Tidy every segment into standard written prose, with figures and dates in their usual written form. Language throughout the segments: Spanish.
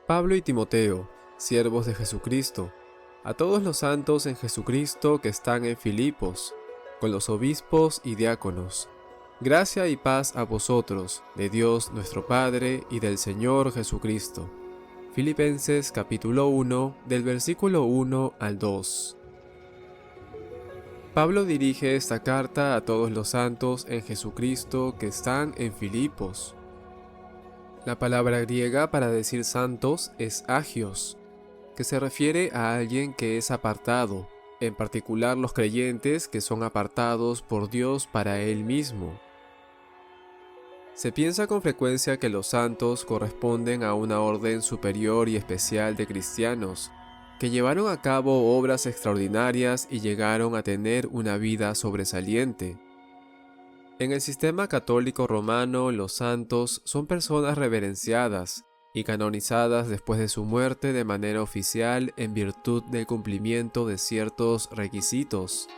Pablo y Timoteo, siervos de Jesucristo, a todos los santos en Jesucristo que están en Filipos, con los obispos y diáconos. Gracia y paz a vosotros, de Dios nuestro Padre y del Señor Jesucristo. Filipenses capítulo 1, del versículo 1 al 2. Pablo dirige esta carta a todos los santos en Jesucristo que están en Filipos. La palabra griega para decir santos es agios, que se refiere a alguien que es apartado, en particular los creyentes que son apartados por Dios para Él mismo. Se piensa con frecuencia que los santos corresponden a una orden superior y especial de cristianos, que llevaron a cabo obras extraordinarias y llegaron a tener una vida sobresaliente. En el sistema católico romano, los santos son personas reverenciadas y canonizadas después de su muerte de manera oficial en virtud del cumplimiento de ciertos requisitos.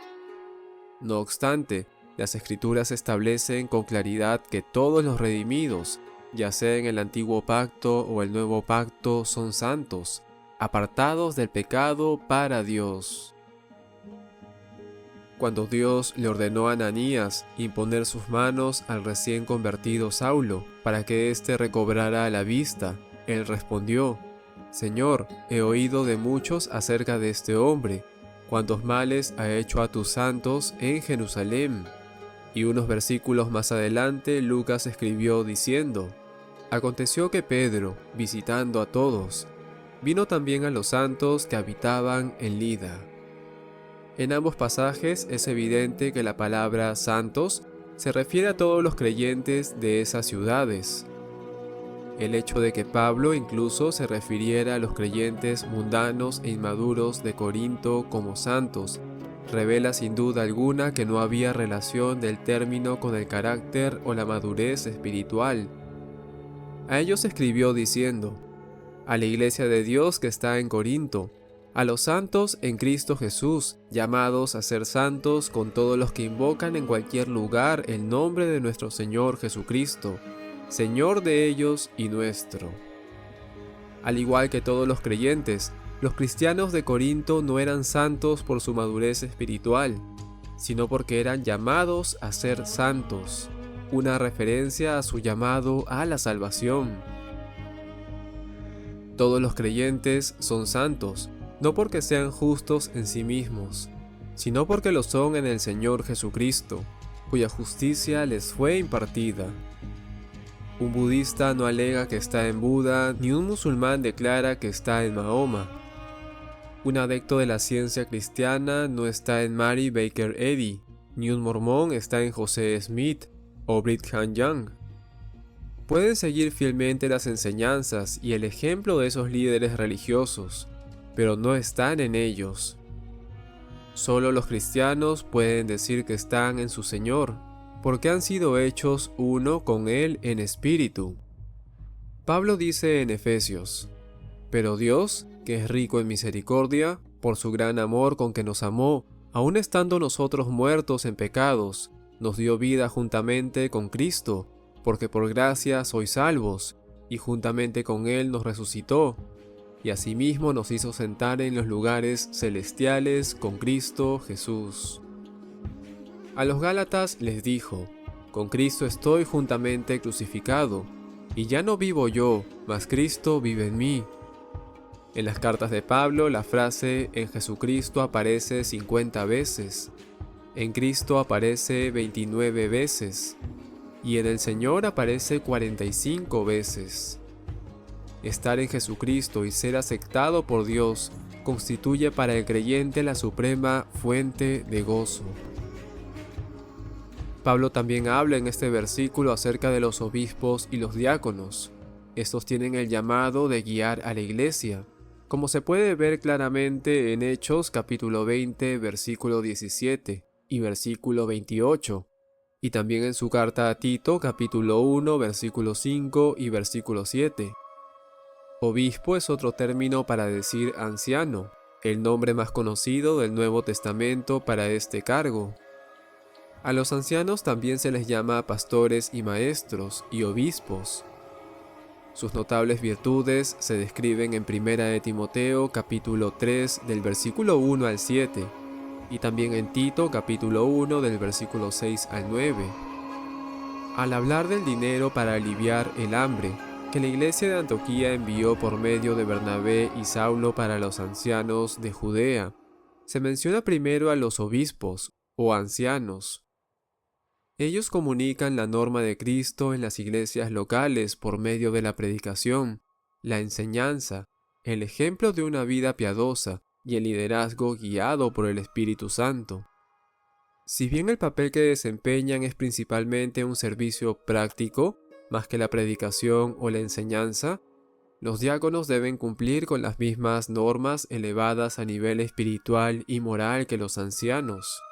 No obstante, las Escrituras establecen con claridad que todos los redimidos, ya sea en el Antiguo Pacto o el Nuevo Pacto, son santos, apartados del pecado para Dios. Cuando Dios le ordenó a Ananías imponer sus manos al recién convertido Saulo para que éste recobrara la vista, él respondió: «Señor, he oído de muchos acerca de este hombre, cuántos males ha hecho a tus santos en Jerusalén». Y unos versículos más adelante Lucas escribió diciendo: «Aconteció que Pedro, visitando a todos, vino también a los santos que habitaban en Lida». En ambos pasajes es evidente que la palabra santos se refiere a todos los creyentes de esas ciudades. El hecho de que Pablo incluso se refiriera a los creyentes mundanos e inmaduros de Corinto como santos revela sin duda alguna que no había relación del término con el carácter o la madurez espiritual. A ellos escribió diciendo: «A la iglesia de Dios que está en Corinto, a los santos en Cristo Jesús, llamados a ser santos con todos los que invocan en cualquier lugar el nombre de nuestro Señor Jesucristo, Señor de ellos y nuestro». Al igual que todos los creyentes, los cristianos de Corinto no eran santos por su madurez espiritual, sino porque eran llamados a ser santos, una referencia a su llamado a la salvación. Todos los creyentes son santos, no porque sean justos en sí mismos, sino porque lo son en el Señor Jesucristo, cuya justicia les fue impartida. Un budista no alega que está en Buda, ni un musulmán declara que está en Mahoma. Un adepto de la ciencia cristiana no está en Mary Baker Eddy, ni un mormón está en José Smith o Brigham Young. Pueden seguir fielmente las enseñanzas y el ejemplo de esos líderes religiosos, pero no están en ellos. Solo los cristianos pueden decir que están en su Señor, porque han sido hechos uno con Él en espíritu. Pablo dice en Efesios: «Pero Dios, que es rico en misericordia, por su gran amor con que nos amó, aun estando nosotros muertos en pecados, nos dio vida juntamente con Cristo, porque por gracia sois salvos, y juntamente con Él nos resucitó, y asimismo nos hizo sentar en los lugares celestiales con Cristo Jesús». A los Gálatas les dijo: «Con Cristo estoy juntamente crucificado, y ya no vivo yo, mas Cristo vive en mí». En las cartas de Pablo la frase «en Jesucristo» aparece 50 veces, en Cristo aparece 29 veces, y en el Señor aparece 45 veces. Estar en Jesucristo y ser aceptado por Dios constituye para el creyente la suprema fuente de gozo. Pablo también habla en este versículo acerca de los obispos y los diáconos. Estos tienen el llamado de guiar a la iglesia, como se puede ver claramente en Hechos capítulo 20, versículo 17 y versículo 28, y también en su carta a Tito capítulo 1, versículo 5 y versículo 7. Obispo es otro término para decir anciano, el nombre más conocido del Nuevo Testamento para este cargo. A los ancianos también se les llama pastores y maestros y obispos. Sus notables virtudes se describen en 1 de Timoteo capítulo 3 del versículo 1 al 7 y también en Tito capítulo 1 del versículo 6 al 9. Al hablar del dinero para aliviar el hambre que la iglesia de Antioquía envió por medio de Bernabé y Saulo para los ancianos de Judea, se menciona primero a los obispos o ancianos. Ellos comunican la norma de Cristo en las iglesias locales por medio de la predicación, la enseñanza, el ejemplo de una vida piadosa y el liderazgo guiado por el Espíritu Santo. Si bien el papel que desempeñan es principalmente un servicio práctico, más que la predicación o la enseñanza, los diáconos deben cumplir con las mismas normas elevadas a nivel espiritual y moral que los ancianos.